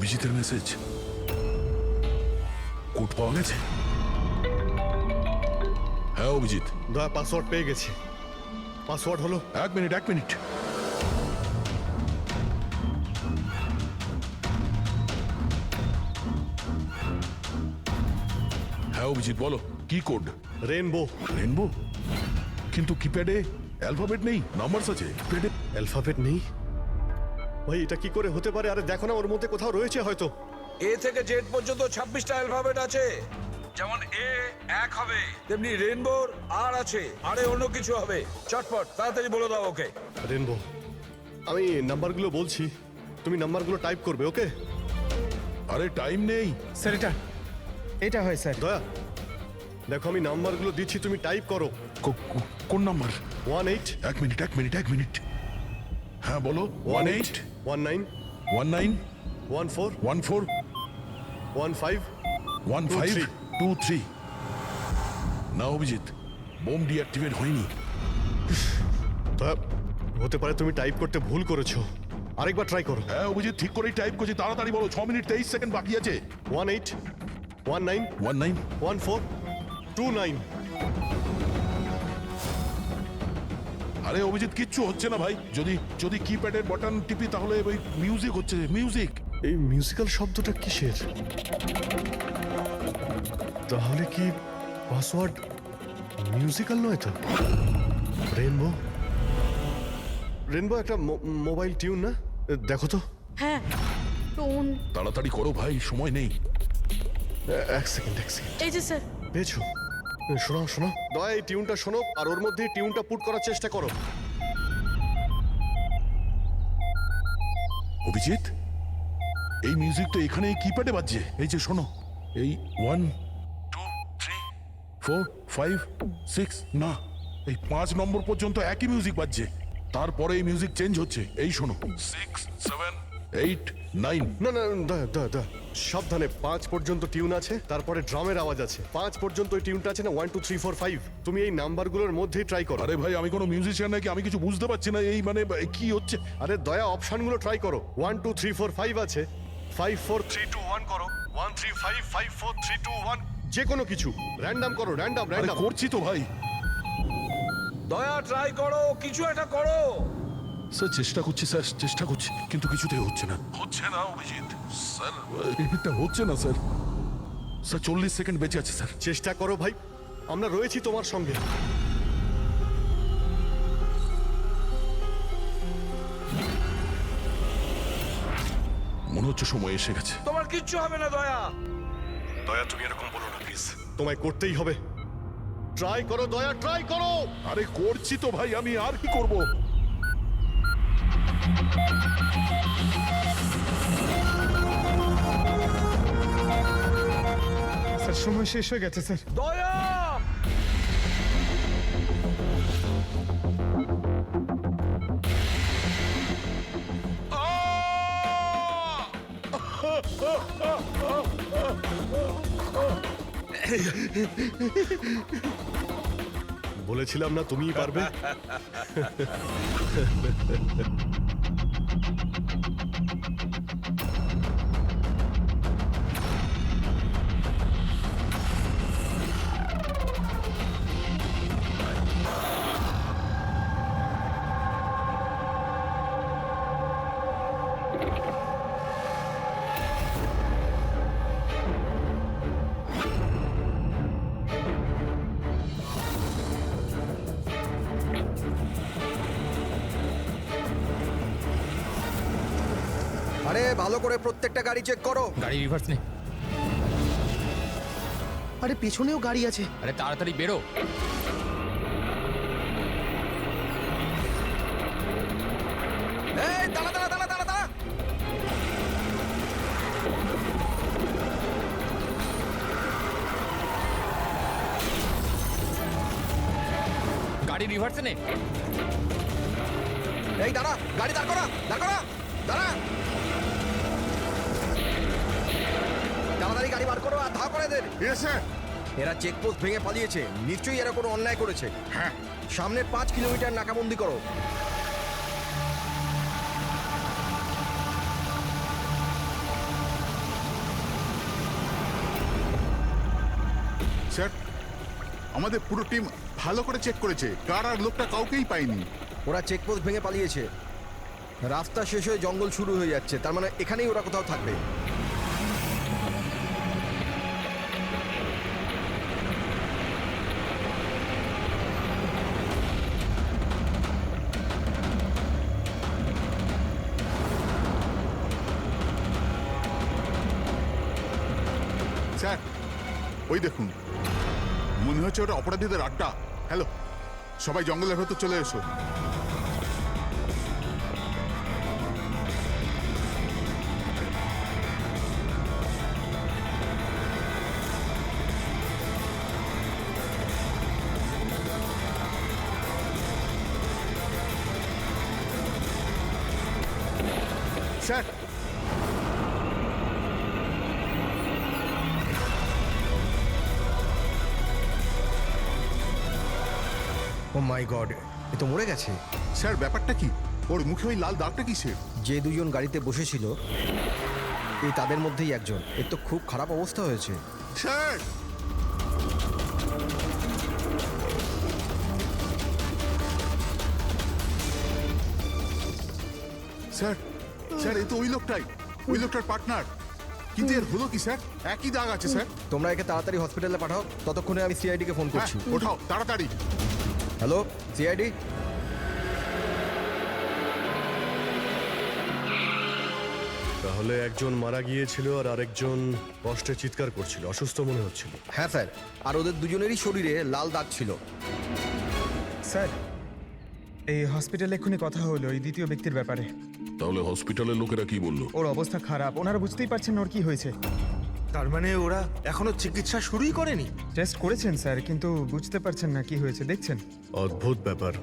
অভিজিতের message, code পাওয়া গেছে? হ্যাঁ অভিজিৎ। দয়া পাসওয়ার্ড পেয়ে গেছি। পাসওয়ার্ড হলো, এক মিনিট। হ্যাঁ অভিজিৎ বলো, কি কোড? রেনবো। রেনবো? কিন্তু কিপ্যাডে অ্যালফাবেট নেই, নাম্বারস আছে। কিপ্যাডে অ্যালফাবেট নেই? ভাই এটা কি করে হতে পারে? আরে দেখো না, ওর মধ্যে কোথাও রয়েছে হয়তো। এ থেকে জেড পর্যন্ত 26টা অ্যালফাবেট আছে। যেমন এ 1 হবে, তেমনি রেনবোর আর আছে, আরে অন্য কিছু হবে। চটপট তাড়াতাড়ি বলে দাও ওকে। রেনবো, আমি নাম্বারগুলো বলছি, তুমি নাম্বারগুলো টাইপ করবে, ওকে? আরে টাইম নেই স্যার এটা হয় স্যার। দয়া দেখো, আমি নাম্বারগুলো দিচ্ছি, তুমি টাইপ করো। কোন নাম্বার? 18 এক মিনিট। হ্যাঁ বলো। 18 19 19 14 14 15 15 23। না অভিজিৎ, বোম ডিঅ্যাক্টিভেট হয়নি। দয়া, হতে পারে তুমি টাইপ করতে ভুল করেছো, আরেকবার ট্রাই করো। হ্যাঁ অভিজিৎ, ঠিক করেই টাইপ করছি, তাড়াতাড়ি বলো। 6 মিনিট 23 সেকেন্ড বাকি আছে। 18 19 19 14 29। আরে অভিজিৎ, কিচ্ছু হচ্ছে না ভাই। যদি কিপ্যাডের বাটন টিপি তাহলে ওই মিউজিক হচ্ছে, মিউজিক। এই মিউজিক্যাল শব্দটা কিসের? তাহলে কি পাসওয়ার্ড মিউজিক্যাল নয় তো? রেনবো, রেনবো একটা মোবাইল টিউন না? দেখো তো। হ্যাঁ, টোন। তাড়াতাড়ি করো ভাই, সময় নেই। এক সেকেন্ড। এই যে স্যার। পেয়েছো? শোনো দয়া, এই টিউনটা শোনো আর ওর মধ্যে টিউনটা পুট করার চেষ্টা করো। অভিজিৎ, এই মিউজিক তো এখানে কিপ্যাডে বাজছে। এই যে শোনো, এই 1 2 3 4 5 6, না এই 5 নম্বর পর্যন্ত একই মিউজিক বাজছে। তারপরে এই মিউজিক চেঞ্জ হচ্ছে। এই শোনো, 6 7 8 9। না দয়া সাবধানে। 5 পর্যন্ত টিউন আছে, তারপরে ড্রামের আওয়াজ আছে। 5 পর্যন্ত ওই টিউনটা আছে না, 1 2 3 4 5। তুমি এই নাম্বারগুলোর মধ্যেই ট্রাই করো। আরে ভাই, আমি কোনো মিউজিশিয়ান নাকি? আমি কিছু বুঝতে পারছি না। এই মানে কি হচ্ছে? আরে দয়া, অপশনগুলো ট্রাই করো। 1 2 3 4 5 আছে, 5 4 3 2 1 করো, 1 3 5 5 4 3 2 1। যে কোনো কিছু র্যান্ডম করো, র্যান্ডম। আরে করছি তো ভাই। দয়া ট্রাই করো, কিছু একটা করো। স্যার চেষ্টা করছি, কিন্তু কিছুতেই হচ্ছে না অভিজিৎ। স্যার এটা হচ্ছে না স্যার। 40 সেকেন্ড বেঁচে আছে স্যার। চেষ্টা করো ভাই, আমরা রয়েছি তোমার সঙ্গে। মনে হচ্ছে সময় এসে গেছে। তোমার কিচ্ছু হবে না দয়া। দয়া তুমি এরকম বলো না প্লিজ, তোমায় করতেই হবে। ট্রাই করো দয়া, ট্রাই করো। আরে করছি তো ভাই, আমি আর কি করব? স্যার সময় শেষ হয়ে গেছে স্যার। দয়া বলেছিলাম না তুমিই পারবে। আরে ভালো করে প্রত্যেকটা গাড়ি চেক করো। গাড়ি রিভার্স নে। আরে পেছনেও গাড়ি আছে। আরে তাড়াতাড়ি বেরো। এই দাঁড়া। গাড়ি রিভার্সে নে। এই দাঁড়া, গাড়ি দাঁড় করা। দাঁড়া, তাড়াতাড়ি গাড়ি বার করো আর ধাওয়া করে দেন। এরা চেকপোস্ট ভেঙে পালিয়েছে, নিশ্চয়ই এরা কোনো অন্যায় করেছে। হ্যাঁ, সামনের 5 কিলোমিটার নাকাবন্দি করো। স্যার আমাদের পুরো টিম ভালো করে চেক করেছে, কার আর লোকটা কাউকেই পাইনি। ওরা চেকপোস্ট ভেঙে পালিয়েছে। রাস্তা শেষ হয়ে জঙ্গল শুরু হয়ে যাচ্ছে, তার মানে এখানেই ওরা কোথাও থাকবে। স্যার ওই দেখুন, মনে হচ্ছে ওটা অপরাধীদের আড্ডা। হ্যালো, সবাই জঙ্গলের ভেতর চলে এসো। স্যার ও মাই গড, এ তো মরে গেছে। স্যার ব্যাপারটা কি? ওর মুখে ওই লাল দাগটা কিসের? যে দুজন গাড়িতে বসেছিল এই তাদের মধ্যেই একজন। এর তো খুব খারাপ অবস্থা হয়েছে। স্যার স্যার স্যার এই তো ওই লোকটাই, ওই লোকটার পার্টনার। কিন্তু এর হলো কি স্যার? একই দাগ আছে স্যার। তোমরা একে তাড়াতাড়ি হসপিটালে পাঠাও, ততক্ষণে আমি সিআইডি কে ফোন হ্যাঁ, করছি। ওঠাও তাড়াতাড়ি। Hello CID. তাহলে একজন মারা গিয়েছিল আর আরেকজন কষ্টে চিৎকার করছিল, অসুস্থ মনে হচ্ছিল। হ্যাঁ স্যার, আর ওদের দুজনেরই শরীরে লাল দাগ ছিল। স্যার এই হসপিটালে এক্ষুনি কথা হলো এই দ্বিতীয় ব্যক্তির ব্যাপারে। তাহলে হসপিটালের লোকেরা কি বললো? ওর অবস্থা খারাপ, ওনারা বুঝতেই পারছেন না ওর কি হয়েছে। তার মানে ওরা এখনো চিকিৎসা শুরুই করেনি? টেস্ট করেছেন স্যার, কিন্তু বুঝতে পারছেন না কি হয়েছে। দেখছেন অদ্ভুত ব্যাপার,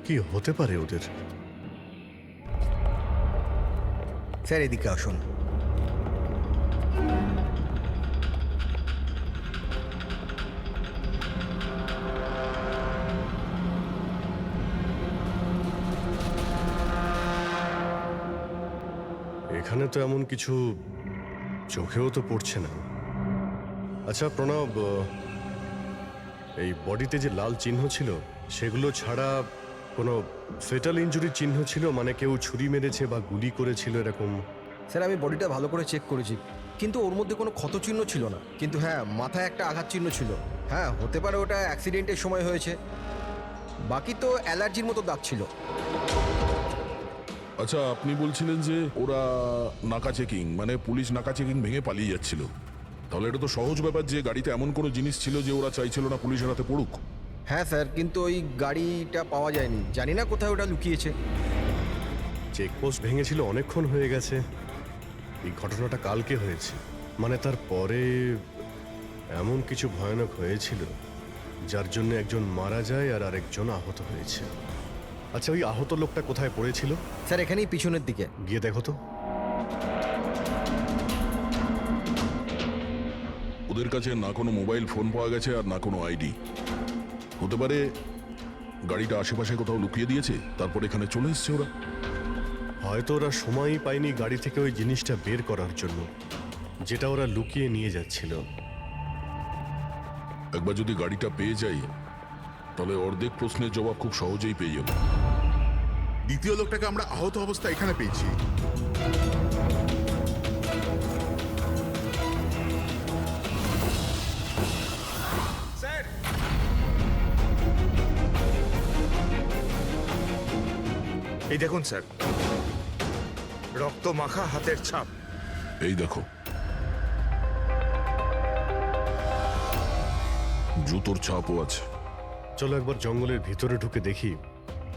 কি হতে পারে ওদের? স্যার এদিকে আসুন। এখানে তো এমন কিছু চোখেও তো পড়ছে না। আচ্ছা প্রণব, এই বডিতে যে লাল চিহ্ন ছিল সেগুলো ছাড়া কোনো ফেটাল ইনজুরির চিহ্ন ছিল? মানে কেউ ছুরি মেরেছে বা গুলি করেছিল এরকম? স্যার আমি বডিটা ভালো করে চেক করেছি, কিন্তু ওর মধ্যে কোনো ক্ষত চিহ্ন ছিল না। কিন্তু হ্যাঁ, মাথায় একটা আঘাত চিহ্ন ছিল। হ্যাঁ হতে পারে ওটা অ্যাক্সিডেন্টের সময় হয়েছে। বাকি তো অ্যালার্জির মতো দাগ ছিল। আচ্ছা, আপনি বলছিলেন যে ওরা নাকা চেকিং, মানে পুলিশ নাকা চেকিং ভেঙে পালিয়ে যাচ্ছিল। তাহলে এটা তো সহজ ব্যাপার যে গাড়িতে এমন কোনো জিনিস ছিল যে ওরা চাইছিল না পুলিশের হাতে পড়ুক। হ্যাঁ স্যার, কিন্তু ওই গাড়িটা পাওয়া যায়নি, জানি না কোথায় ওটা লুকিয়েছে। চেকপোস্ট ভেঙেছিল অনেকক্ষণ হয়ে গেছে। এই ঘটনাটা কালকে হয়েছে, মানে তারপরে এমন কিছু ভয়ানক হয়েছিল যার জন্য একজন মারা যায় আর আরেকজন আহত হয়েছে। আচ্ছা ওই আহত লোকটা কোথায় পড়েছিল? স্যার এখানেই পিছনের দিকে। গিয়ে দেখো তো। ওদের কাছে না কোনো মোবাইল ফোন পাওয়া গেছে আর না কোনো আইডি। হতে পারে গাড়িটা আশেপাশে কোথাও লুকিয়ে দিয়েছে, তারপর এখানে চলে এসছে ওরা। হয়তো ওরা সময়ই পায়নি গাড়ি থেকে ওই জিনিসটা বের করার জন্য, যেটা ওরা লুকিয়ে নিয়ে যাচ্ছিল। একবার যদি গাড়িটা পেয়ে যাই তাহলে অর্ধেক প্রশ্নের জবাব খুব সহজেই পেয়ে যাবো। দ্বিতীয় লোকটাকে আমরা আহত অবস্থায় এখানে পেয়েছি। স্যার এই দেখুন স্যার, রক্ত মাখা হাতের ছাপ। এই দেখো, জুতোর ছাপও আছে। চলো একবার জঙ্গলের ভিতরে ঢুকে দেখি,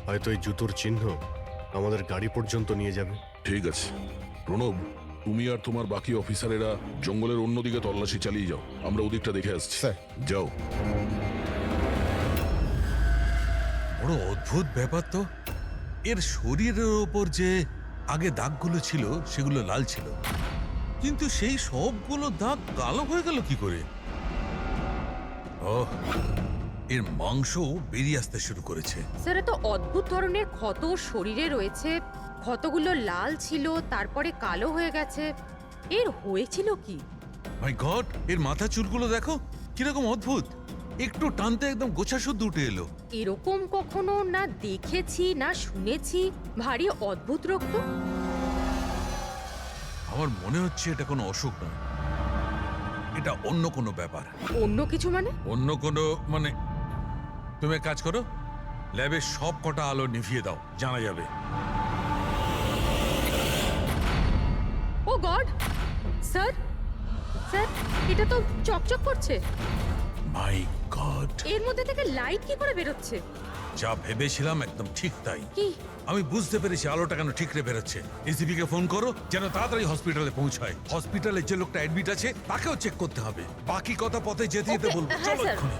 হয়তো এই জুতোর চিহ্ন আমাদের গাড়ি পর্যন্ত নিয়ে যাবে। ঠিক আছে প্রণব, তুমি আর তোমার বাকি অফিসারেরা জঙ্গলের অন্যদিকে তল্লাশি চালিয়ে যাও, আমরা ওদিকটা দেখে আসছি। স্যার। যাও। বড় অদ্ভুত ব্যাপার তো। এর শরীরের ওপর যে আগে দাগগুলো ছিল সেগুলো লাল ছিল, কিন্তু সেই সবগুলো দাগ কালো হয়ে গেল কি করে? ওহ, এর মাংস বেরিয়ে আসতে শুরু করেছে। স্যার এত অদ্ভুত ধরনের ক্ষত শরীরে রয়েছে, ক্ষতগুলো লাল ছিল তারপরে কালো হয়ে গেছে। এর হয়েছিল কি? মাই গড, এর মাথা চুলগুলো দেখো, কিরকম অদ্ভুত, একটু টানতে একদম গোছা শুদ্ধ উঠে এলো। এরকম কখনো না দেখেছি না শুনেছি। ভারী অদ্ভুত রক্ত। আমার মনে হচ্ছে এটা কোনো অসুখ নয়, এটা অন্য কোনো ব্যাপার। অন্য কিছু মানে? অন্য কোনো মানে, তুমি এক কাজ করো, ল্যাবের সব কটা আলো নিভিয়ে দাও, জানা যাবে। ও গড, স্যার স্যার, এটা তো চকচক করছে। মাই গড, এর মধ্যে থেকে লাইট কি করে বেরোচ্ছে? যা ভেবেছিলাম একদম ঠিক তাই। কি? আমি বুঝতে পেরেছি আলোটা কেন ঠিকরে বেরোচ্ছে। এসিপি কে ফোন করো যেন তাড়াতাড়ি হসপিটালে পৌঁছায়। হসপিটালে যে লোকটা অ্যাডমিট আছে তাকেও চেক করতে হবে। বাকি কথা পথে যেতে যেতে Okay, বলবো। হ্যাঁ, চলো স্যার। এক্ষুনি।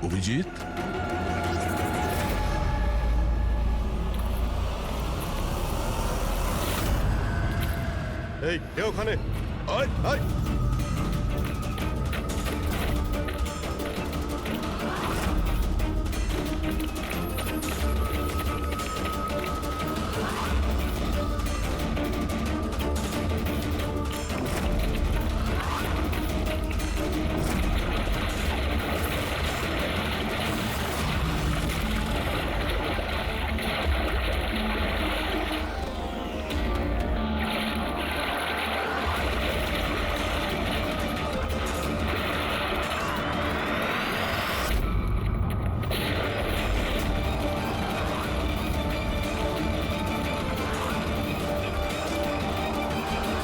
অভিজিৎ, এই কে ওখানে? আয় আয়।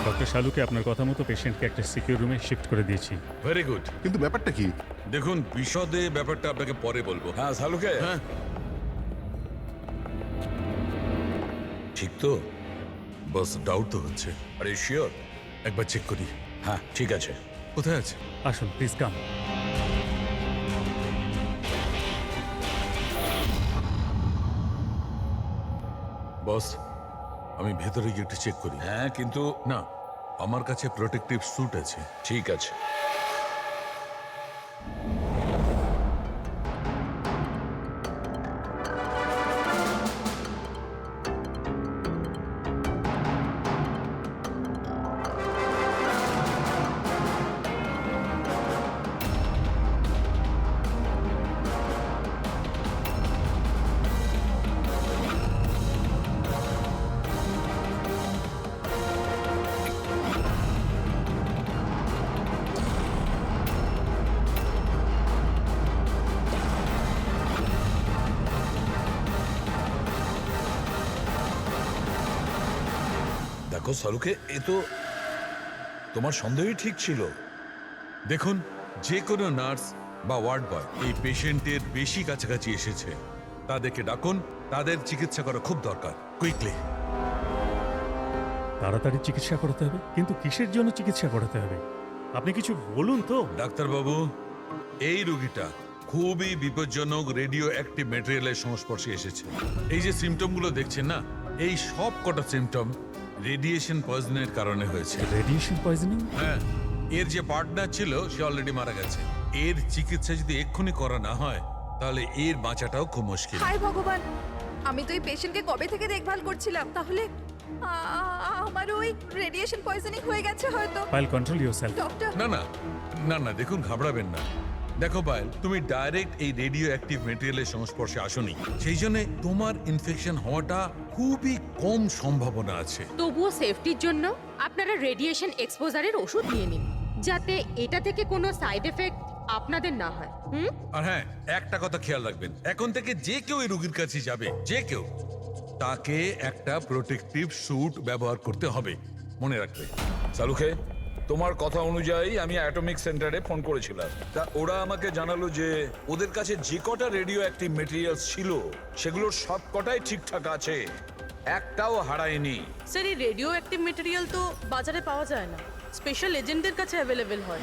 ডক্টর শালুকে আপনার কথা মতো পেশেন্টকে একটা সিকিউর রুমে শিফট করে দিয়েছি। Very good. কিন্তু ব্যাপারটা কি? দেখুন, বিশদে ব্যাপারটা আপনাকে পরে বলবো। হ্যাঁ শালুকে, হ্যাঁ, ঠিক তো? বস ডাউট তো হচ্ছে, আরে শিওর? একবার চেক করি। হ্যাঁ ঠিক আছে। কোথায় আছে? আসুন প্লিজ কাম। বস, আমি ভেতরে গিয়ে একটু চেক করি। হ্যাঁ কিন্তু না, আমার কাছে প্রোটেক্টিভ স্যুট আছে। ঠিক আছে। দেখো শালুকে, এ তো তোমার সন্দেহই ঠিক ছিল। দেখুন, যে কোনো নার্স বা ওয়ার্ড বয় এই পেশেন্টের বেশি কাছাকাছি এসেছে, তাদেরকে ডাকুন, তাদের চিকিৎসা করা খুব দরকার, কুইকলি। তাড়াতাড়ি চিকিৎসা করাতে হবে, কিন্তু কিসের জন্য চিকিৎসা করাতে হবে আপনি কিছু বলুন তো। ডাক্তারবাবু, এই রোগীটা খুবই বিপজ্জনক রেডিও অ্যাক্টিভ ম্যাটেরিয়ালের সংস্পর্শে এসেছে। এই যে সিমটমগুলো দেখছেন না, এই সব কটা সিমটম রেডিয়েশন পয়জনের কারণে হয়েছে। Radiation poisoning? হ্যাঁ, এর যে পার্টনার ছিল সে অলরেডি মারা গেছে। এর চিকিৎসা যদি এক্ষুনি করা না হয় তাহলে এর বাঁচাটাও খুব মুশকিল। হায় ভগবান, আমি তো এই পেশেন্টকে কবে থেকে দেখভাল করছিলাম। তাহলে আমার ওই রেডিয়েশন পয়জনিং হয়ে গেছে হয়তো। File control yourself. ডক্টর, না না না না, দেখুন ঘাবড়াবেন না। দেখো পায়েল, তুমি ডাইরেক্ট এই রেডিও অ্যাক্টিভ মেটেরিয়ালের সংস্পর্শে আসোনি, সেই জন্য তোমার ইনফেকশন হওয়াটা খুবই কম সম্ভাবনা আছে। তবুও সেফটির জন্য আপনারা রেডিয়েশন এক্সপোজারের ওষুধ নিয়ে নিন, যাতে এটা থেকে কোনো সাইড এফেক্ট আপনাদের না হয়। আর হ্যাঁ, একটা কথা খেয়াল রাখবেন, এখন থেকে যে কেউ এই রোগীর কাছে যাবে, যে কেউ, তাকে একটা প্রোটেক্টিভ স্যুট ব্যবহার করতে হবে, মনে রাখবে। শালুকে, তোমার কথা অনুযায়ী আমি অ্যাটমিক সেন্টারে ফোন করেছিলাম। তা ওরা আমাকে জানালো যে ওদের কাছে যে কটা রেডিও অ্যাক্টিভ মেটেরিয়ালস ছিল সেগুলোর সব কটাই ঠিকঠাক আছে, একটাও হারায়নি। স্যার এই রেডিও অ্যাক্টিভ মেটেরিয়াল তো বাজারে পাওয়া যায় না, স্পেশাল এজেন্টদের কাছে অ্যাভেলেবেল হয়।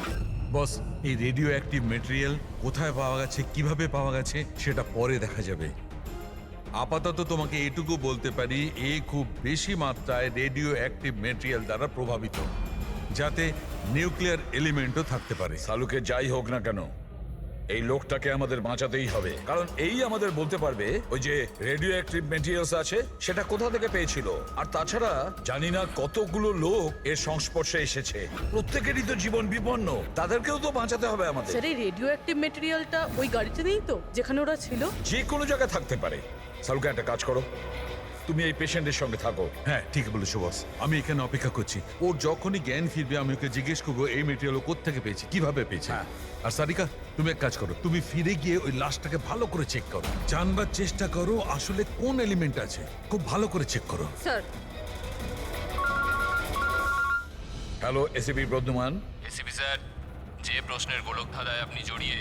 বস, এই রেডিও অ্যাক্টিভ মেটেরিয়াল কোথায় পাওয়া গেছে, কিভাবে পাওয়া গেছে সেটা পরে দেখা যাবে। আপাতত তোমাকে এটুকু বলতে পারি, এ খুব বেশি মাত্রায় রেডিও অ্যাক্টিভ মেটেরিয়াল দ্বারা প্রভাবিত, যাতে নিউক্লিয়ার এলিমেন্টও থাকতে পারে। সালুকে যাই হোক না কেন, এই লোকটাকে আমাদের বাঁচাতেই হবে, কারণ এই আমাদের বলতে পারবে ওই যে রেডিও অ্যাক্টিভ মেটেরিয়ালস আছে সেটা কোথা থেকে পেয়েছিল। আর তাছাড়া জানি না কতগুলো লোক এর সংস্পর্শে এসেছে, প্রত্যেকেরই তো জীবন বিপন্ন, তাদেরকেও তো বাঁচাতে হবে আমাদের। স্যার, এই রেডিও অ্যাক্টিভ মেটেরিয়ালটা ওই গাড়িতে নেই তো, যেখানে ওরা ছিল? যে কোনো জায়গায় থাকতে পারে। সালুকে একটা কাজ করো, তুমি এই পেশেন্টের সঙ্গে থাকো। হ্যাঁ, ঠিক বলেছো বস, আমি এখানে অপেক্ষা করছি। ওর যখনই জ্ঞান ফিরবে আমি ওকে জিজ্ঞেস করবো এই মেটেরিয়াল ও কোত্থেকে পেয়েছে, কিভাবে পেয়েছে। আর সারিকা, তুমি এক কাজ করো, তুমি ফিরে গিয়ে ওই লাশটাকে ভালো করে চেক করো, জানবার চেষ্টা করো আসলে কোন এলিমেন্ট আছে, খুব ভালো করে চেক করো। Sir, hello ACP Pradyuman. ACP sir, যে প্রশ্নের গোলক ধাঁধায় আপনি জড়িয়ে,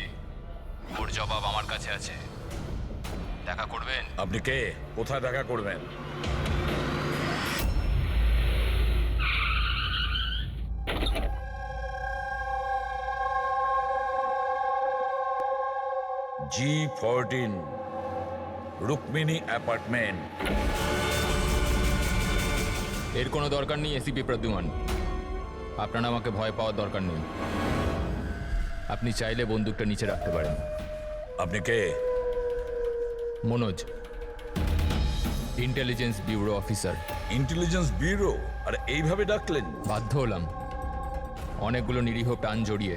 ওর জবাব আমার কাছে আছে। দেখা করবেন? আপনি কে, কোথায় দেখা করবেন? G14 Rukmini apartment. এর কোনো দরকার নেই এসিপি প্রদ্যুমান, আপনার আমাকে ভয় পাওয়ার দরকার নেই। আপনি চাইলে বন্দুকটা নিচে রাখতে পারেন। আপনি কে? Manoj, intelligence bureau officer. Intelligence bureau? আর এইভাবে ডাকলেন? বাধ্য হলাম, অনেকগুলো নিরীহ প্রাণ জড়িয়ে,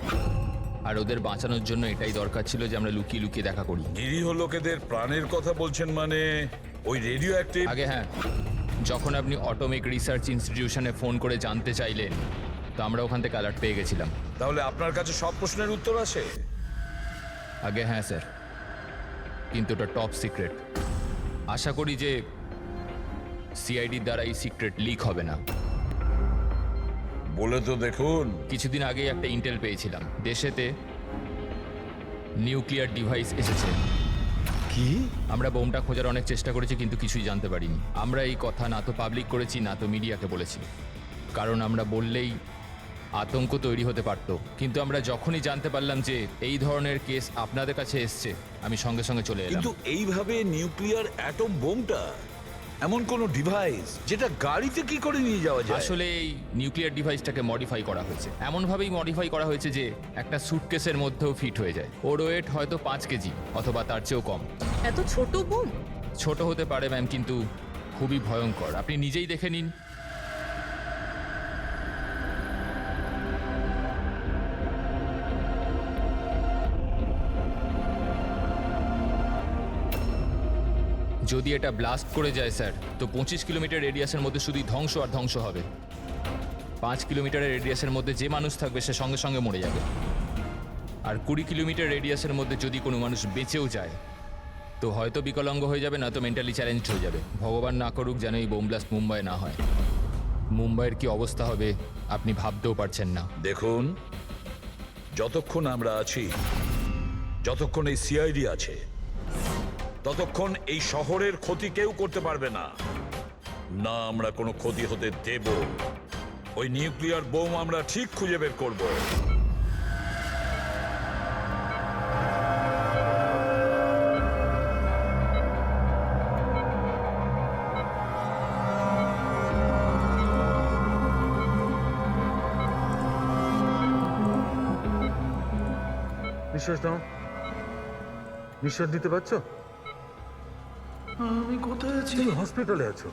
আর ওদের বাঁচানোর জন্য এটাই দরকার ছিল যে আমরা লুকিয়ে লুকিয়ে দেখা করি। নিরীহ লোকেদের প্রাণের কথা বলছেন মানে ওই রেডিও অ্যাক্টিভ? আগে হ্যাঁ, যখন আপনি অটোমিক রিসার্চ ইনস্টিটিউশনে ফোন করে জানতে চাইলেন, তো আমরা ওখান থেকে অ্যালার্ট পেয়ে গেছিলাম। তাহলে আপনার কাছে সব প্রশ্নের উত্তর আছে? আগে হ্যাঁ স্যার, কিন্তু ওটা টপ সিক্রেট। আশা করি যে সিআইডির দ্বারা এই সিক্রেট লিক হবে না। বলে তো দেখুন। কিছুদিন আগেই একটা ইন্টেল পেয়েছিলাম, দেশেতে নিউক্লিয়ার ডিভাইস এসেছে। কি? আমরা বোমটা খোঁজার অনেক চেষ্টা করেছি, কিন্তু কিছুই জানতে পারিনি। আমরা এই কথা না তো পাবলিক করেছি, না তো মিডিয়াকে বলেছি, কারণ আমরা বললেই আতঙ্ক তৈরি হতে পারত। কিন্তু আমরা যখনই জানতে পারলাম যে এই ধরনের কেস আপনাদের কাছে এসছে, আমি সঙ্গে সঙ্গে চলে এলাম। কিন্তু এইভাবে নিউক্লিয়ার অ্যাটম বোমটা, এমন কোন ডিভাইস যেটা গাড়িতে কি করে নিয়ে যাওয়া যায়? আসলে এই নিউক্লিয়ার ডিভাইসটাকে মডিফাই করা হয়েছে, এমনভাবেই মডিফাই করা হয়েছে যে একটা সুটকেসের মধ্যেও ফিট হয়ে যায়। ওর ওয়েট হয়তো 5 কেজি অথবা তার চেয়েও কম। এত ছোট বোম? ছোট হতে পারে ম্যাম, কিন্তু খুবই ভয়ঙ্কর। আপনি নিজেই দেখে নিন। যদি এটা ব্লাস্ট করে যায় স্যার, তো 25 কিলোমিটার রেডিয়াসের মধ্যে শুধুই ধ্বংস আর ধ্বংস হবে। 5 কিলোমিটারের রেডিয়াসের মধ্যে যে মানুষ থাকবে সে সঙ্গে সঙ্গে মরে যাবে। আর 20 কিলোমিটার রেডিয়াসের মধ্যে যদি কোনো মানুষ বেঁচেও যায়, তো হয়তো বিকলাঙ্গ হয়ে যাবে, না তো মেন্টালি চ্যালেঞ্জড হয়ে যাবে। ভগবান না করুক যেন এই বোম ব্লাস্ট মুম্বাই না হয়। মুম্বাইয়ের কি অবস্থা হবে আপনি ভাবতেও পারছেন না। দেখুন, যতক্ষণ আমরা আছি, যতক্ষণ এই সিআইডি আছে, ততক্ষণ এই শহরের ক্ষতি কেউ করতে পারবে না। না আমরা কোনো ক্ষতি হতে দেব। ওই নিউক্লিয়ার বোম আমরা ঠিক খুঁজে বের করব। নিঃশ্বাস নাও, নিঃশ্বাস নিতে পারছো? আমি কোথায় আছি? তুমি হসপিটালে আছো।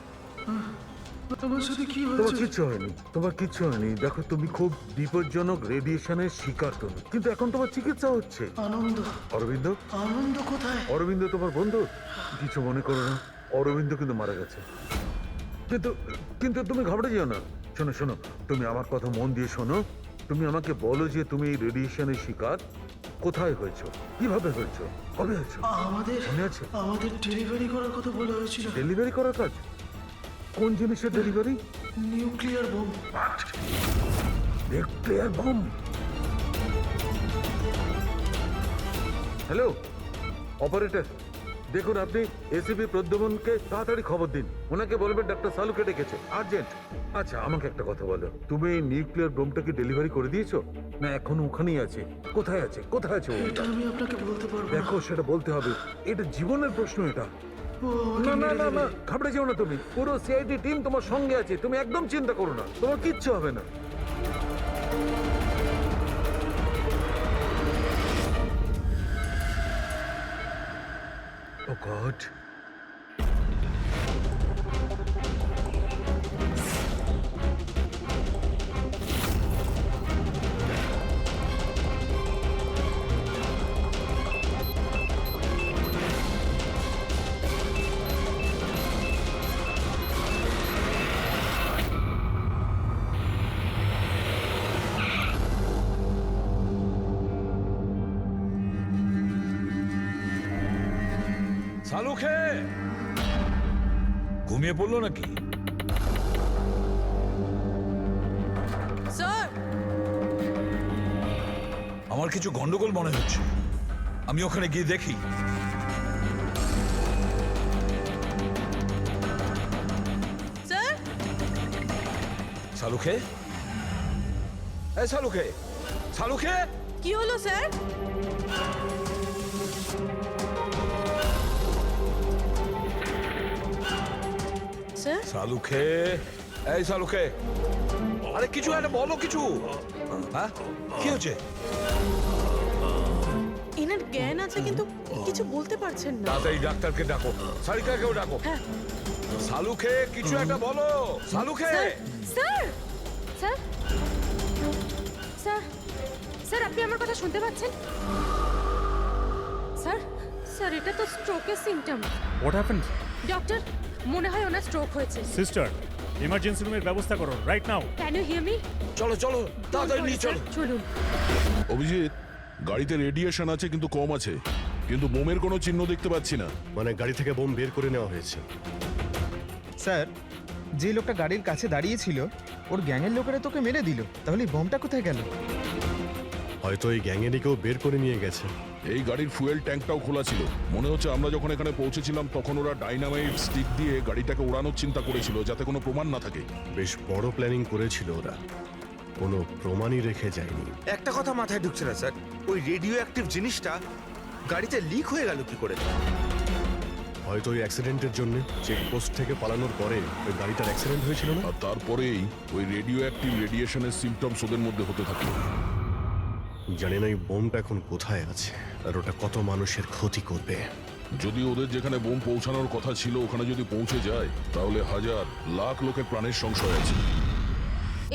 তোমার সাথে কি তোমার হয়েছে? কিচ্ছু হয়নি, তোমার কিচ্ছু হয়নি। দেখো, তুমি খুব বিপজ্জনক রেডিয়েশনের শিকার তুমি, কিন্তু এখন তোমার চিকিৎসা হচ্ছে। আনন্দ। অরবিন্দ? আনন্দ কোথায়? অরবিন্দ তোমার বন্ধু? কিছু মনে করো না, অরবিন্দ কিন্তু মারা গেছে। কিন্তু কিন্তু তুমি ঘাবড়ে যেও না। শোনো শোনো, তুমি আমার কথা মন দিয়ে শোনো। তুমি আমাকে বলো যে তুমি এই রেডিয়েশনের শিকার কোথায় হয়েছো, কিভাবে হয়েছো, কবে হয়েছো? মনে আছে? আমাদের ডেলিভারি করার কথা বলা হয়েছিল। ডেলিভারি করার কাজ? কোন জিনিসের delivery? Nuclear bomb. Nuclear bomb? Hello operator, দেখুন আপনি এসিপি প্রদ্যুমনকে তাড়াতাড়ি খবর দিন। ওনাকে বলবেন ডাক্তার সালুকে ডেকেছে, আর্জেন্ট। আচ্ছা আমাকে একটা কথা বলো, তুমি এই নিউক্লিয়ার বোমটাকে ডেলিভারি করে দিয়েছো না এখনো ওখানেই আছে? কোথায় আছে কোথায় আছে ও? আমি আপনাকে বলতে পারবো না। দেখো সেটা বলতে হবে, এটা জীবনের প্রশ্ন এটা। না না না না ঘাবড়ে যেও না তুমি, পুরো সিআইডি টিম তোমার সঙ্গে আছে, তুমি একদম চিন্তা করো না, তোমার কিচ্ছু হবে না। ও গড, শালুখে ঘুমিয়ে পড়লো নাকি? স্যার আমার কিছু গন্ডগোল মনে হচ্ছে, আমি ওখানে গিয়ে দেখি। স্যার শালুখে, এই শালুখে, শালুখে, কি হলো স্যার? স্যার শালুখে, এই শালুখে, আরে কিছু একটা বলো কিছু। হ্যাঁ কি হচ্ছে? এনার জ্ঞান আছে কিন্তু কিছু বলতে পারছেন না। তাড়াতাড়ি ডাক্তারকে ডাকো, সারিকাকেও ডাকো। হ্যাঁ। শালুখে কিছু একটা বলো, শালুখে। স্যার স্যার স্যার স্যার আপনি আমার কথা শুনতে পাচ্ছেন? স্যার স্যার এটা তো স্ট্রোকের সিমটম। What happened? ডক্টর মনে হয় ওনার স্ট্রোক হয়েছে। সিস্টার, ইমার্জেন্সি রুমের ব্যবস্থা করো right now. Can you hear me? চলো চলো তাড়াতাড়ি নিয়ে চলো। চলুন। অভিজিৎ, গাড়িতে রেডিয়েশন আছে কিন্তু কম আছে, কিন্তু বোমের কোনো চিহ্ন দেখতে পাচ্ছি না। মানে গাড়ি থেকে বোম বের করে নেওয়া হয়েছে। স্যার, যে লোকটা গাড়ির কাছে দাঁড়িয়ে ছিল ওর গ্যাংয়ের লোকেরা তোকে মেরে দিল, তাহলে এই বমটা কোথায় গেল? হয়তো এই গ্যাংয়েরই কেউ বের করে নিয়ে গেছে। এই গাড়ির ফুয়েল ট্যাঙ্কটাও খোলা ছিল। মনে হচ্ছে আমরা যখন এখানে পৌঁছেছিলাম তখন ওরা ডাইনামাইট স্টিক দিয়ে গাড়িটাকে ওড়ানোর চিন্তা করেছিল যাতে কোনো প্রমাণ না থাকে। বেশ বড় প্ল্যানিং করেছিল ওরা, কোনো প্রমাণই রেখে যায়নি। একটা কথা মাথায় ঢুকছে না স্যার, ওই রেডিও অ্যাক্টিভ জিনিসটা গাড়িতে লিক হয়ে গেল কি করে? হয়তো ওই অ্যাক্সিডেন্টের জন্য চেকপোস্ট থেকে পালানোর পরে ওই গাড়িটার অ্যাক্সিডেন্ট হয়েছিল না? আর তারপরেই ওই রেডিও অ্যাক্টিভ রেডিয়েশনের সিমটমস ওদের মধ্যে হতে থাকলো। জানি না এই বোমটা এখন কোথায় আছে আর ওটা কত মানুষের ক্ষতি করবে। যদি ওদের যেখানে বোম পৌঁছানোর কথা ছিল ওখানে যদি পৌঁছে যায় তাহলে হাজার লাখ লোকের প্রাণের সংশয় আছে।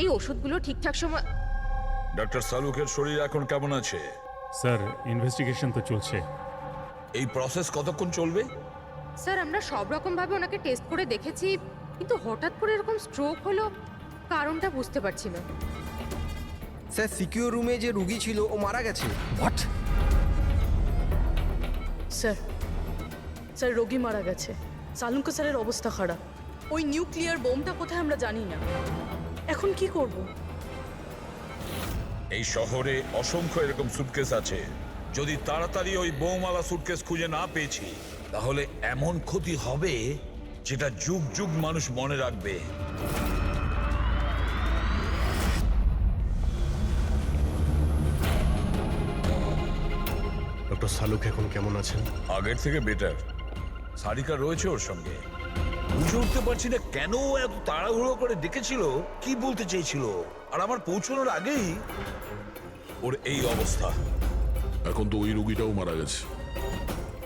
এই ওষুধগুলো ঠিকঠাক সময়। ডক্টর শালুখের শরীর এখন কেমন আছে? স্যার, ইনভেস্টিগেশন তো চলছে। এই প্রসেস কতক্ষণ চলবে? স্যার আমরা সব রকম ভাবে ওনাকে টেস্ট করে দেখেছি, কিন্তু হঠাৎ করে এরকম স্ট্রোক হলো, কারণটা বুঝতে পারছি না। স্যার সিকিউর রুমে যে রুগী ছিল ও মারা গেছে। হোয়াট? স্যার স্যার রোগী মারা গেছে। সালুঙ্কা স্যারের অবস্থা খারাপ। ওই নিউক্লিয়ার বোমটা কোথায় আমরা জানি না। এখন কি করব? এই শহরে অসংখ্য এরকম সুটকেস আছে, যদি তাড়াতাড়ি ওই বোমালা সুটকেস খুঁজে না পেয়েছি তাহলে এমন ক্ষতি হবে যেটা যুগ যুগ মানুষ মনে রাখবে। ডক্টর শালুক এখন কেমন আছেন? আগের থেকে বেটার। সারিকা রয়েছে ওর সঙ্গে। বুঝে উঠতে পারছি না কেন ও এত তাড়াহুড়ো করে ডেকেছিল, কি বলতে চেয়েছিল, আর আমার পৌঁছানোর আগেই ওর এই অবস্থা। এখন তো ওই রুগীটাও মারা গেছে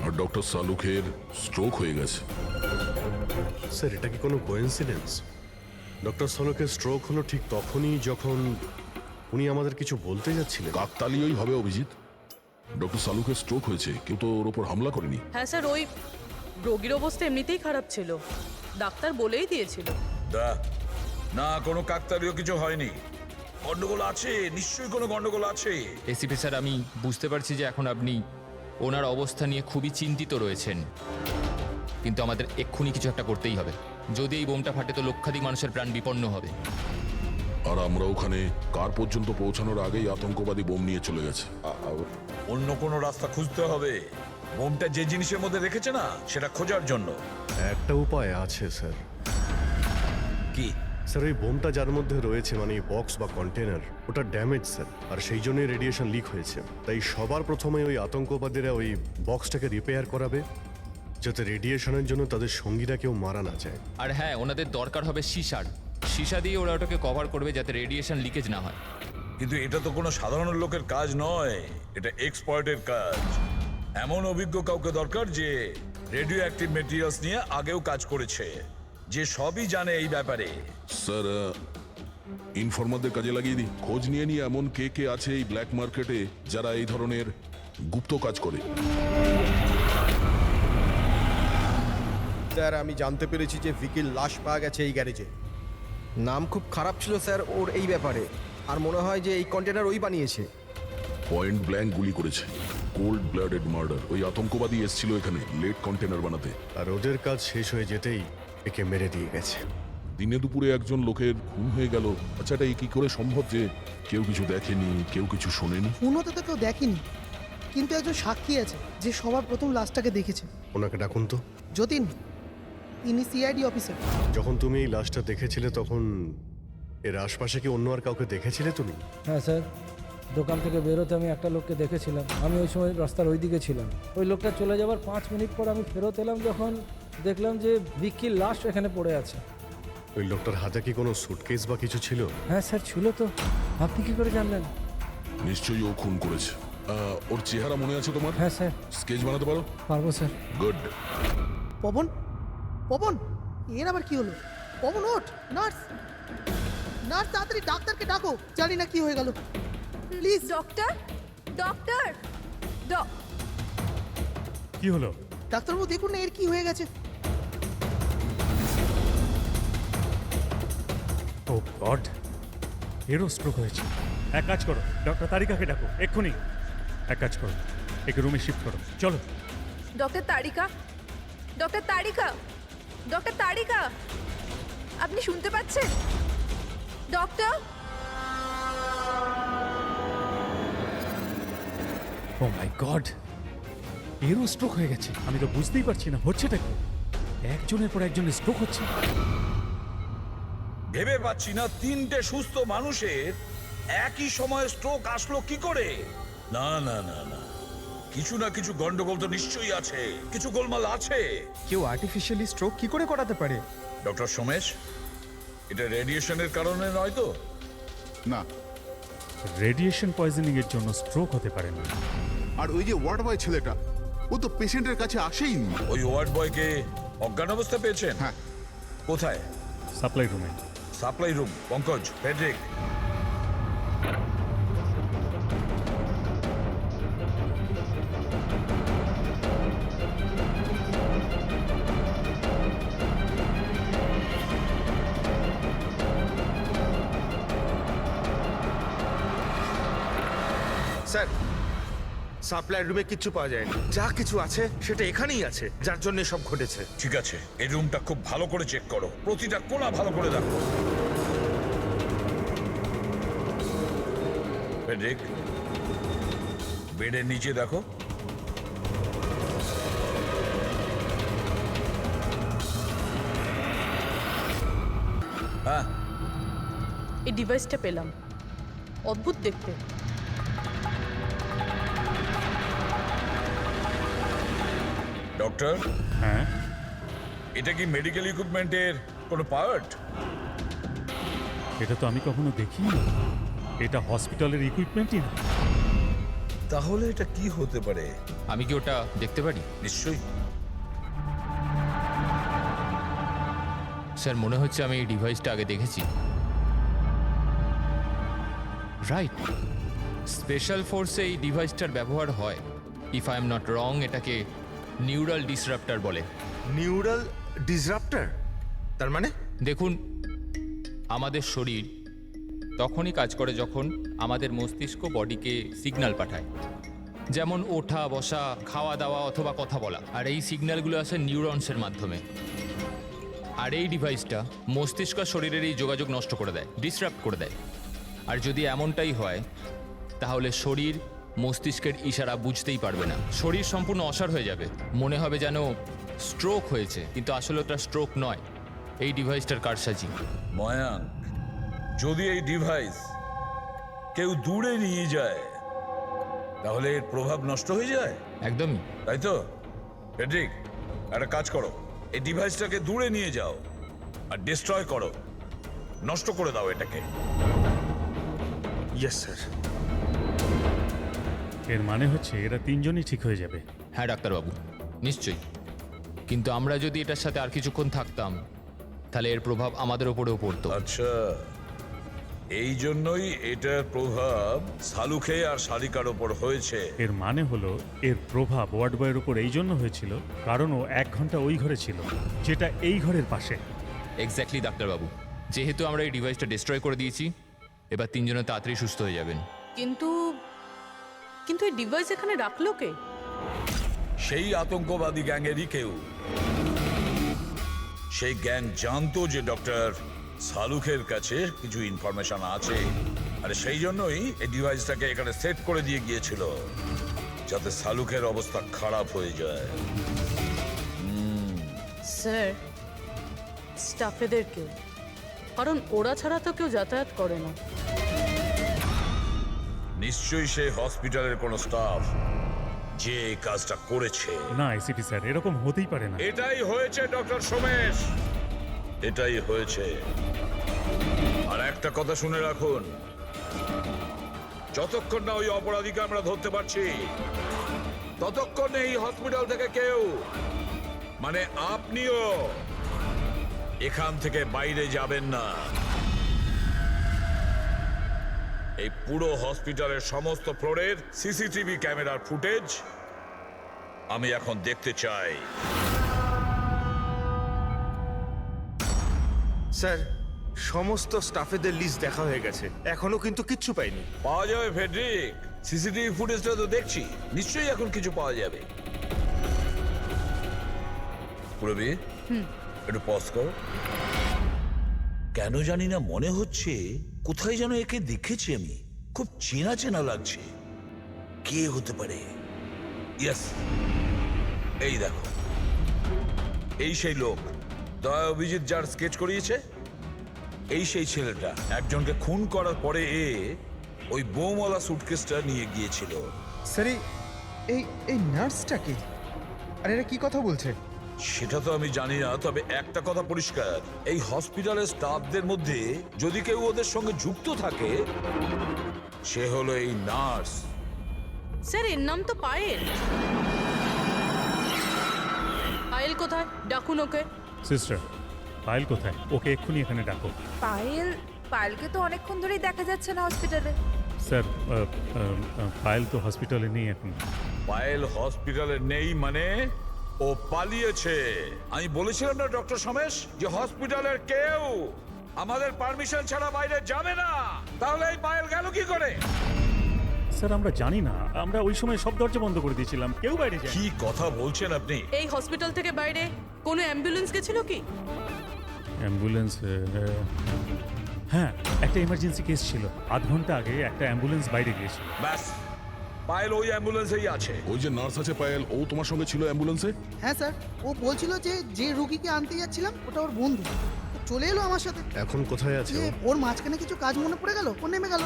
আর ডক্টর শালুখের স্ট্রোক হয়ে গেছে। স্যার, এটা কি কোনো কোইন্সিডেন্স? ডক্টর শালুকের স্ট্রোক হলো ঠিক তখনই যখন উনি আমাদের কিছু বলতে যাচ্ছিলেন। কাকতালীয়ই হবে অভিজিৎ। ডক্টর শালুখের স্ট্রোক হয়েছে, কেউ তো ওর ওপর হামলা করেনি। হ্যাঁ স্যার, ওই রোগীর অবস্থা এমনিতেই খারাপ ছিল, ডাক্তার বলেই দিয়েছিল। না, কোনো কাকতালীয় কিছু হয়নি। গন্ডগোল আছে, নিশ্চয়ই কোনো গন্ডগোল আছে। এসিপি স্যার, আমি বুঝতে পারছি যে এখন আপনি ওনার অবস্থা নিয়ে খুবই চিন্তিত রয়েছেন, কিন্তু আমাদের এক্ষুনি কিছু একটা করতেই হবে। যদি এই বোমটা ফাটে তো লক্ষাধিক মানুষের প্রাণ বিপন্ন হবে। আর আমরা ওখানে কার পর্যন্ত পৌঁছানোর আগেই আতঙ্কবাদী বোম নিয়ে চলে গেছে। অন্য কোনো রাস্তা খুঁজতে হবে। বোমটা যে জিনিসের মধ্যে রেখেছে না, সেটা খোঁজার জন্য একটা উপায় আছে স্যার। কি? স্যার ওই বোমটা যার মধ্যে রয়েছে মানে বক্স বা কন্টেনার ওটা ড্যামেজ স্যার, আর সেই জন্যই রেডিয়েশন লিক হয়েছে। তাই সবার প্রথমে ওই আতঙ্কবাদীরা ওই বক্সটাকে রিপেয়ার করাবে যাতে রেডিয়েশনের জন্য তাদের সঙ্গীরা কেউ মারা না যায়। আর হ্যাঁ, ওনাদের দরকার হবে সীসা দিয়ে ওরা ওটাকে কভার করবে যাতে রেডিয়েশন লিকেজ না হয়। কিন্তু এটা তো কোনো সাধারণ লোকের কাজ নয়, এটা এক্সপার্টের কাজ। এমন অভিজ্ঞ কাউকে দরকার যে রেডিও অ্যাক্টিভ মেটেরিয়ালস নিয়ে আগেও কাজ করেছে, যে সবই জানে এই ব্যাপারে। স্যার ইনফরমারদের কাজে লাগিয়ে দিই, খোঁজ নিয়ে নিয়ে এমন কে কে আছে এই ব্ল্যাক মার্কেটে যারা এই ধরনের গুপ্ত কাজ করে। স্যার আমি জানতে পেরেছি যে ভিকির লাশ পাওয়া গেছে এই গ্যারেজে। নাম খুব খারাপ ছিল স্যার ওর এই ব্যাপারে, আর মনে হয় যে এই কন্টেনার ওই বানিয়েছে। পয়েন্ট ব্ল্যাঙ্ক গুলি করেছে, কোল্ড ব্লাডেড মার্ডার। ওই আতঙ্কবাদী এসেছিল এখানে লেট কন্টেনার বানাতে, আর ওদের কাজ শেষ হয়ে যেতেই একে মেরে দিয়ে গেছে। দিনে দুপুরে একজন লোকের খুন হয়ে গেল। আচ্ছা এটা কি করে সম্ভব যে কেউ কিছু দেখেনি, কেউ কিছু শোনেনি? খুন হতে তো কেউ দেখেনি, কিন্তু একজন সাক্ষী আছে যে সবার প্রথম লাশটাকে দেখেছে। ওনাকে ডাকুন তো। যতীন, তিনি সিআইডি অফিসার। যখন তুমি এই লাশটা দেখেছিলে তখন এর আশপাশে কি অন্য আর কাউকে দেখেছিলে তুমি? হ্যাঁ স্যার, দোকান থেকে বেরোতে আমি একটা লোককে দেখেছিলাম। আমি ওই সময় রাস্তার ওই দিকে ছিলাম। ওই লোকটা চলে যাওয়ার 5 মিনিট পর আমি ফেরত এলাম, যখন দেখলাম যে ভিকির লাশ এখানে পড়ে আছে। ওই লোকটার হাতে কি কোনো সুটকেস বা কিছু ছিল? হ্যাঁ স্যার ছিল তো। আপনি কি করে জানলেন? নিশ্চয়ই ও খুন করেছে। ওর চেহারা মনে আছে তোমার? হ্যাঁ স্যার। স্কেচ বানাতে পারো? পারবো স্যার। গুড। পবন, পবন, এর আবার কি হলো? পবন ওঠ, নার্স, নার্স তাড়াতাড়ি ডাক্তারকে ডাকো, জানি না কি হয়ে গেল। প্লিজ ডক্টর, ডক্টর, কি হলো? ডাক্তারবাবু দেখুন না এর কি হয়ে গেছে। ও গড, এরও স্ট্রোক হয়েছে। এক কাজ করো, ডক্টর তারিকাকে ডাকো এক্ষুনি। এক কাজ করো, একে রুমে শিফট করো, চলো। ডক্টর তারিকা, ডক্টর তারিকা, ডক্টর তারিকা, আপনি শুনতে পাচ্ছেন? ডক্টর, ও মাই গড, এরও স্ট্রোক হয়ে গেছে। আমি তো বুঝতেই পারছি না হচ্ছেটা কি। একজনের পর একজনের স্ট্রোক হচ্ছে। ভেবে পাচ্ছি না 3টে সুস্থ মানুষের একই সময়ে স্ট্রোক আসলো কি করে। না না না না, কিছু না কিছু গন্ডগোল তো নিশ্চয়ই আছে, কিছু গোলমাল আছে। কেউ আর্টিফিশিয়ালি স্ট্রোক কি করে করাতে পারে? ডক্টর সোমেশ, এটা রেডিয়েশনের কারণে নয় তো? না, রেডিয়েশন পয়জনিং এর জন্য স্ট্রোক হতে পারে না। আর ওই যে ওয়ার্ড বয় ছেলেটা, ও তো পেশেন্টের কাছে আসেইনি। ওই ওয়ার্ড বয়কে অজ্ঞান অবস্থা পেয়েছেন? হ্যাঁ। কোথায়? সাপ্লাই রুমে। Supply room. Pankaj, Friedrich, sir supply রুমে কিচ্ছু পাওয়া যায়নি। যা কিছু আছে সেটা এখানেই আছে, যার জন্য সব ঘটেছে। ঠিক আছে, এই রুমটা খুব ভালো করে চেক করো, প্রতিটা কোণা ভালো করে দেখো। ফেডরিক, বেডের নিচে দেখো। হ্যাঁ, এই ডিভাইসটা পেলাম, অদ্ভুত দেখতে। ডক্টর, হ্যাঁ, এটা কি মেডিকেল ইকুইপমেন্টের কোনো পার্ট? এটা তো আমি কখনো দেখিনি। এটা হসপিটালের ইকুইপমেন্টই না। তাহলে এটা কি হতে পারে? আমি কি ওটা দেখতে পারি? নিশ্চয়ই। স্যার মনে হচ্ছে আমি এই ডিভাইসটা আগে দেখেছি। রাইট, স্পেশাল ফোর্সে এই ডিভাইসটার ব্যবহার হয়। If I am not wrong, এটাকে নিউরাল ডিসরাপ্টার বলে। নিউরাল ডিসরাপ্টার তার মানে? দেখুন, আমাদের শরীর তখনই কাজ করে যখন আমাদের মস্তিষ্ক বডিকে সিগন্যাল পাঠায়, যেমন ওঠা বসা, খাওয়া দাওয়া অথবা কথা বলা। আর এই সিগন্যালগুলো আসে নিউরনসের মাধ্যমে। আর এই ডিভাইসটা মস্তিষ্ক শরীরের এই যোগাযোগ নষ্ট করে দেয়, ডিসরাপ্ট করে দেয়। আর যদি এমনটাই হয় তাহলে শরীর মস্তিষ্কের ইশারা বুঝতেই পারবে না, শরীর সম্পূর্ণ অসাড় হয়ে যাবে। মনে হবে যেন স্ট্রোক হয়েছে, কিন্তু আসলে ওটা স্ট্রোক নয়, এই ডিভাইসটার কারসাজি। ময়াঙ্ক, যদি এই ডিভাইস কেউ দূরে নিয়ে যায় তাহলে এর প্রভাব নষ্ট হয়ে যায়। একদমই তাই তো? ফেডরিক, একটা কাজ করো, এই ডিভাইসটাকে দূরে নিয়ে যাও আর ডিস্ট্রয় করো, নষ্ট করে দাও এটাকে। Yes sir. এর মানে হচ্ছে এরা তিনজনই ঠিক হয়ে যাবে। হ্যাঁ ডাক্তারবাবু, নিশ্চয়ই। কিন্তু আমরা যদি এটার সাথে আর কিছুক্ষণ থাকতাম তাহলে এর প্রভাব আমাদের ওপরেও পড়তো। আচ্ছা, এই জন্যই এটার প্রভাব সালুখে আর শালিকার ওপর হয়েছে। এর মানে হলো এর প্রভাব ওয়ার্ড বয়ের উপর এই জন্য হয়েছিল কারণ ও 1 ঘন্টা ওই ঘরে ছিল, যেটা এই ঘরের পাশে। এক্স্যাক্টলি ডাক্তারবাবু, যেহেতু আমরা এই ডিভাইসটা ডিস্ট্রয় করে দিয়েছি, এবার তিনজনে তাড়াতাড়ি সুস্থ হয়ে যাবেন। কিন্তু কিন্তু এই ডিভাইস এখানে রাখলো কে? সেই আতঙ্কবাদী গ্যাংয়েরই কেউ। সেই গ্যাং জানতো যে ডক্টর সালুখের কাছে কিছু ইনফরমেশন আছে, আর সেই জন্যই এই ডিভাইসটাকে এখানে সেট করে দিয়ে গিয়েছিল, যাতে সালুখের অবস্থা খারাপ হয়ে যায়। স্যার, স্টাফেদের কেউ, কারণ ওরা ছাড়া তো কেউ যাতায়াত করে না। নিশ্চয়ই সেই হসপিটালের কোনো স্টাফ যে এই কাজটা করেছে। না এসিপি স্যার, এরকম হতেই পারে না। এটাই হয়েছে ডক্টর সোমেশ, এটাই হয়েছে। আর একটা কথা শুনে রাখুন, যতক্ষণ না ওই অপরাধীকে আমরা ধরতে পারছি ততক্ষণ এই হসপিটাল থেকে কেউ, মানে আপনিও, এখান থেকে বাইরে যাবেন না। এই পুরো হসপিটালের সমস্ত ফ্লোরের সিসিটিভি ক্যামেরার ফুটেজ আমি এখন দেখতে চাই। স্যার, সমস্ত স্টাফেদের লিস্ট দেখা হয়ে গেছে, এখনো কিন্তু কিচ্ছু পাইনি। পাওয়া যাবে ফেডরিক, সিসিটিভি ফুটেজটা তো দেখছি, নিশ্চয়ই এখন কিছু পাওয়া যাবে। পুরবি, একটু পজ কর। কেন জানি না মনে হচ্ছে কোথায় যেন একে দেখেছি আমি, খুব চেনা চেনা লাগছে। কে হতে পারে? ইয়েস, এই দেখো, এই সেই লোক দয়া অভিজিৎ যার স্কেচ করিয়েছে, এই সেই ছেলেটা একজনকে খুন করার পরে ওই বোমওয়ালা সুটকেসটা নিয়ে গিয়েছিল। স্যার, এই নার্সটাকে, আর এরা কি কথা বলছে? সেটা তো আমি জানি না, তবে একটা কথা পরিষ্কার, এই হসপিটালের স্টাফদের মধ্যে যদি কেউ ওদের সঙ্গে যুক্ত থাকে সে হলো এই নার্স। স্যার, এর নাম তো পায়েল। পায়েল কোথায়? ডাকুন ওকে। সিস্টার, পায়েল কোথায়? ওকে এক্ষুনি এখানে ডাকো। পায়েলকে তো অনেকক্ষণ ধরেই দেখা যাচ্ছে না হসপিটালে। স্যার, পায়েল তো হসপিটালে নেই এখন। পায়েল হসপিটালে নেই মানে ও পালিয়েছে। আমি বলেছিলাম না ডক্টর সমেশ যে হসপিটালের কেউ আমাদের পারমিশন ছাড়া বাইরে যাবে না, তাহলে এই পায়েল গেল কি করে? স্যার, আমরা জানি না, আমরা ওই সময় সব দরজা বন্ধ করে দিয়েছিলাম, কেউ বাইরে যায়। কি কথা বলছেন আপনি? এই হসপিটাল থেকে বাইরে কোনো অ্যাম্বুলেন্স গেছিল কি? অ্যাম্বুলেন্স, হ্যাঁ, একটা ইমার্জেন্সি কেস ছিল, আধ ঘন্টা আগে একটা অ্যাম্বুলেন্স বাইরে গিয়েছিল। ব্যাস, পায়েল ওই অ্যাম্বুলেন্সেই আছে। ওই যে নার্স আছে পায়েল, ও তোমার সঙ্গে ছিল অ্যাম্বুলেন্সে? হ্যাঁ স্যার, ও বলছিল যে রুগীকে আনতে যাচ্ছিলাম ওটা ওর বন্ধু, তো চলে এলো আমার সাথে। এখন কোথায় আছে ও? ওর মাঝখানে কিছু কাজ মনে পড়ে গেল, ও নেমে গেল।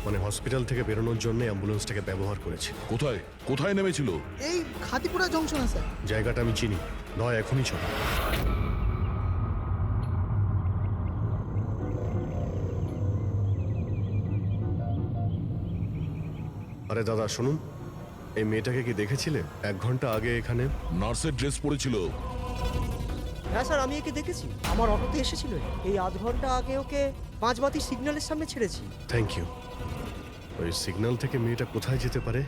মানে হসপিটাল থেকে বেরোনোর জন্য অ্যাম্বুলেন্সটাকে ব্যবহার করেছে। কোথায় কোথায় নেমেছিল? এই খাতিপুরা জংশনে স্যার। জায়গাটা আমি চিনি, নয় এখনই চলো। আরে দাদা শুনুন, এই মেয়েটাকে কি দেখেছিলে 1 ঘন্টা আগে এখানে? নার্সের ড্রেস পরেছিল। হ্যাঁ স্যার, আমি একে দেখেছি, আমার অটোতে এসেছিল। এই আধ ঘন্টা আগে ওকে 5 বাতি সিগন্যালের সামনে ছেড়েছি। Thank you. ওই সিগন্যাল থেকে মেয়েটা কোথায় যেতে পারে?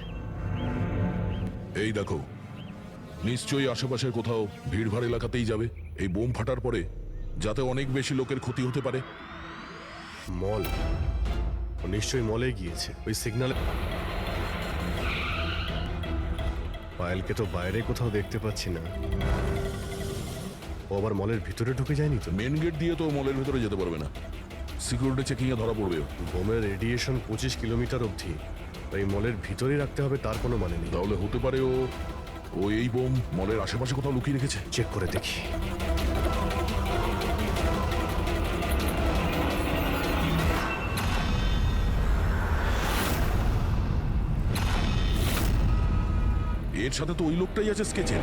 এই দেখো, নিশ্চয়ই আশেপাশের কোথাও ভিড়ভাড় এলাকাতেই যাবে। এই বোম ফাটার পরে যাতে অনেক বেশি লোকের ক্ষতি হতে পারে। মল, ও নিশ্চয়ই মলে গিয়েছে। ওই সিগন্যালে পায়েলকে তো বাইরে কোথাও দেখতে পাচ্ছি না। ও আবার মলের ভিতরে ঢুকে যায়নি তো? মেন গেট দিয়ে তো মলের ভিতরে যেতে পারবে না, সিকিউরিটি চেকিং এ ধরা পড়বে। বোমের রেডিয়েশন 25 কিলোমিটার অবধি, এই মলের ভিতরেই রাখতে হবে তার কোনো মানে নেই। তাহলে হতে পারে ও এই বোম মলের আশেপাশে কোথাও লুকিয়ে রেখেছে। চেক করে দেখি। এর সাথে তো ওই লোকটাই আছে স্কেচের।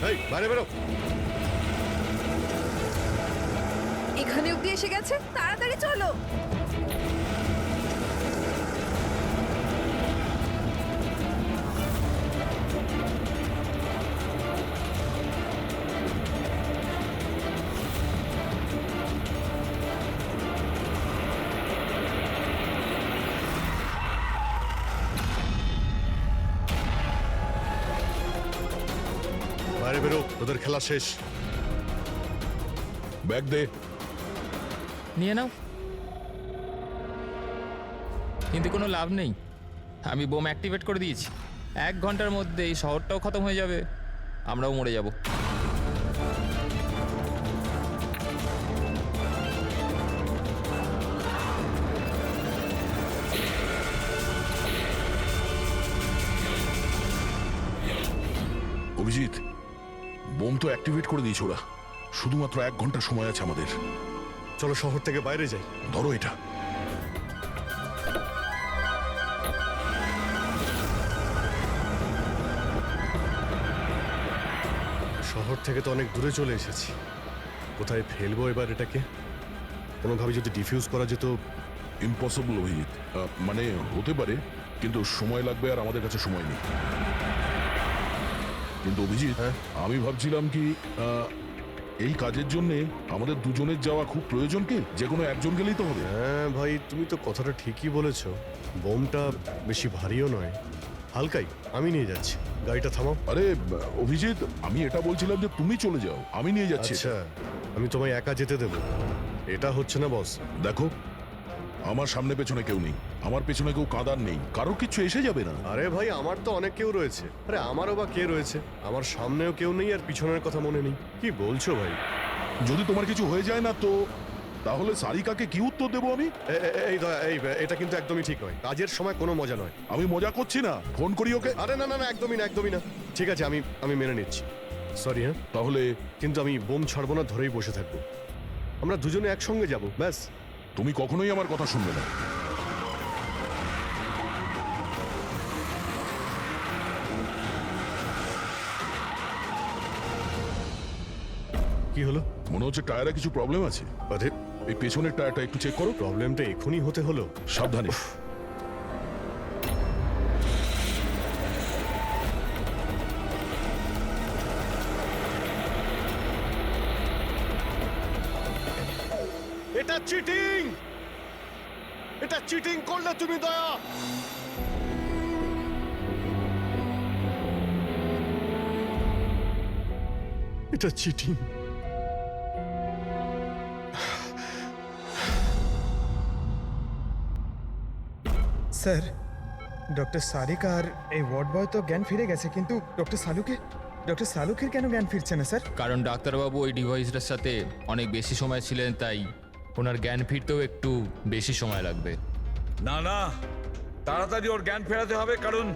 এই বাইরে বেরো। এখানে অব্দি এসে গেছে, তাড়াতাড়ি চলো। বাইরে বেরো, তোদের খেলা শেষ। ব্যাগ দে। নিয়ে নাও। কিন্তু কোনো লাভ নেই, আমি বোম অ্যাক্টিভেট করে দিয়েছি। 1 ঘন্টার মধ্যে এই শহরটাও খতম হয়ে যাবে, আমরাও মরে যাব। অভিজিৎ, বোম তো অ্যাক্টিভেট করে দিয়েছে ওরা। শুধুমাত্র 1 ঘন্টা সময় আছে আমাদের। চলো শহর থেকে বাইরে যাই। ধরো এটা। শহর থেকে তো অনেক দূরে চলে এসেছি, কোথায় ফেলবো এবার এটাকে? কোনোভাবে যদি ডিফিউজ করা যেত। ইম্পসিবল অভিজিৎ, মানে হতে পারে, কিন্তু সময় লাগবে আর আমাদের কাছে সময় নেই। কিন্তু অভিজিৎ, আমি ভাবছিলাম কি এই কাজের জন্য আমাদের দুজনের যাওয়া খুব প্রয়োজন কি? যে কোনো একজন গেলেই তো হবে। হ্যাঁ ভাই, তুমি তো কথাটা ঠিকই বলেছো। বোমটা বেশি ভারীও নয়, হালকাই। আমি নিয়ে যাচ্ছি, গাড়িটা থামাও। আরে অভিজিৎ, আমি এটা বলছিলাম যে তুমি চলে যাও, আমি নিয়ে যাচ্ছি। আচ্ছা, আমি তোমায় একা যেতে দেবো? এটা হচ্ছে না বস। দেখো, আমার সামনে পেছনে কেউ নেই, আমার পেছনে কেউ কাঁদার নেই, কারোর কিছু এসে যাবে না। আরে ভাই, আমার তো অনেক কেউ রয়েছে। আরে আমারও বা কে রয়েছে? আমার সামনেও কেউ নেই আর পিছনের কথা মনে নেই। কি বলছো ভাই? যদি তোমার কিছু হয়ে যায় না তো তাহলে সারিকাকে কি উত্তর দেবো আমি? এই দয়া, এই এটা কিন্তু একদমই ঠিক নয়। কাজের সময় কোনো মজা নয়। আমি মজা করছি না, ফোন করি ওকে। আরে না না না, একদমই না, একদমই না। ঠিক আছে, আমি মেনে নিচ্ছি। সরি। হ্যাঁ, তাহলে কিন্তু আমি বোম ছাড়বো না, ধরেই বসে থাকবো। আমরা দুজনে একসঙ্গে যাব, ব্যাস। তুমি কখনোই আমার কথা শুনবে না। কি হলো? মনে হচ্ছে টায়ারে কিছু প্রবলেম আছে। আরে এই পেছনের টায়ারটা একটু চেক করো। প্রবলেমটা এখনই হতে হলো? সাবধানে। এটা চিটিং! এটা চিটিং করলে তুমি, দয়া। এটা চিটিং। স্যার, ডক্টর সারিকা আর এই ওয়ার্ড বয় তো জ্ঞান ফিরে গেছে, কিন্তু ডক্টর সালুকের কেন জ্ঞান ফিরছে না স্যার? কারণ ডাক্তারবাবু ওই ডিভাইসটার সাথে অনেক বেশি সময় ছিলেন, তাই ওনার জ্ঞান ফিরতেও একটু বেশি সময় লাগবে। না না, তাড়াতাড়ি ওর জ্ঞান ফেরাতে হবে, কারণ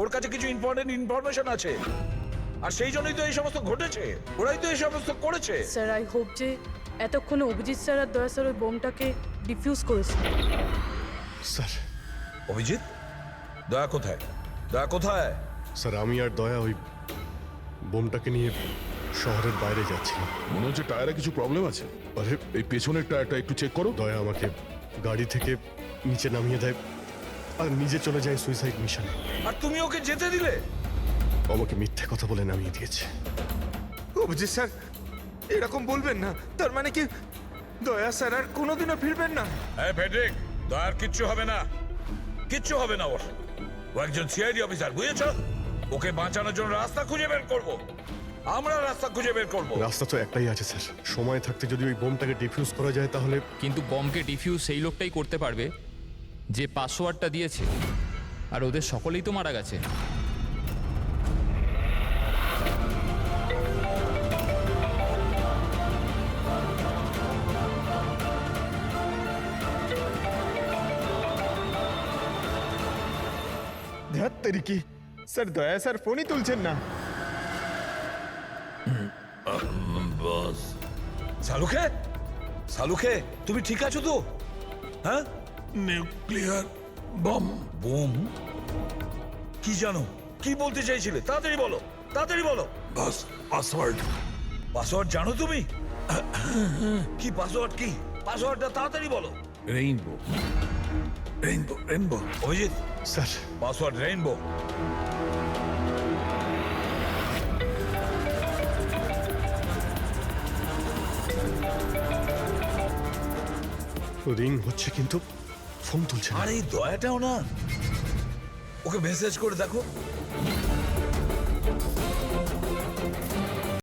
ওর কাছে কিছু ইম্পর্টেন্ট ইনফরমেশন আছে। আর সেই জন্যই তো এই সমস্ত ঘটেছে, ওরাই তো এই সমস্ত করেছে। স্যার, আই হোপ যে এতক্ষণে অভিজিৎ স্যার আর দয়া স্যার ওই বোমটাকে ডিফিউজ করেছে। স্যার। অভিজিৎ, দয়া কোথায়? দয়া কোথায়? স্যার, আমি আর দয়া ওই বোমটাকে নিয়ে শহরের বাইরে যাচ্ছিলাম। মনে হচ্ছে টায়ারে কিছু প্রবলেম আছে। আরে এই পেছনের টায়ারটা একটু চেক করো। দয়া আমাকে গাড়ি থেকে নিচে নামিয়ে দেয় আর নিজে চলে যায় সুইসাইড মিশনে। আর তুমি ওকে যেতে দিলে? আমাকে মিথ্যে কথা বলে নামিয়ে দিয়েছে। অভিজিৎ স্যার, এরকম বলবেন না। তার মানে কি দয়া স্যার আর কোনোদিনও ফিরবেন না? হ্যাঁ ফেডরিক, দয়ার কিচ্ছু হবে না, কিচ্ছু হবে না ওর। ও একজন সিআইডি অফিসার, বুঝেছ? ওকে বাঁচানোর জন্য রাস্তা খুঁজে বের করব। আমরা রাস্তা খুঁজে বের করব। রাস্তা তো একটাই আছে স্যার, সময় থাকতে যদি ওই বোমটাকে ডিফিউজ করা যায় তাহলে। কিন্তু বমকে ডিফিউজ সেই লোকটাই করতে পারবে যে পাসওয়ার্ডটা দিয়েছে, আর ওদের সকলেই তো মারা গেছে। ধ্যাত্তেরি কি, স্যার দয়া স্যার ফোনই তুলছেন না। বস সালুখে, তুমি ঠিক আছো তো? হ্যাঁ? Nuclear bomb bomb? কি জানো? কি বলতে চাইছিলে? তাড়াতাড়ি বলো, তাড়াতাড়ি বলো। বাস পাসওয়ার্ড। পাসওয়ার্ড জানো তুমি? কি পাসওয়ার্ড? কি পাসওয়ার্ডটা তাড়াতাড়ি বলো। Rainbow rainbow rainbow. Abhijit sir password rainbow. Ring হচ্ছে কিন্তু ফোন তুলছে না। আর এই দয়াটাও না, ওকে মেসেজ করে দেখো।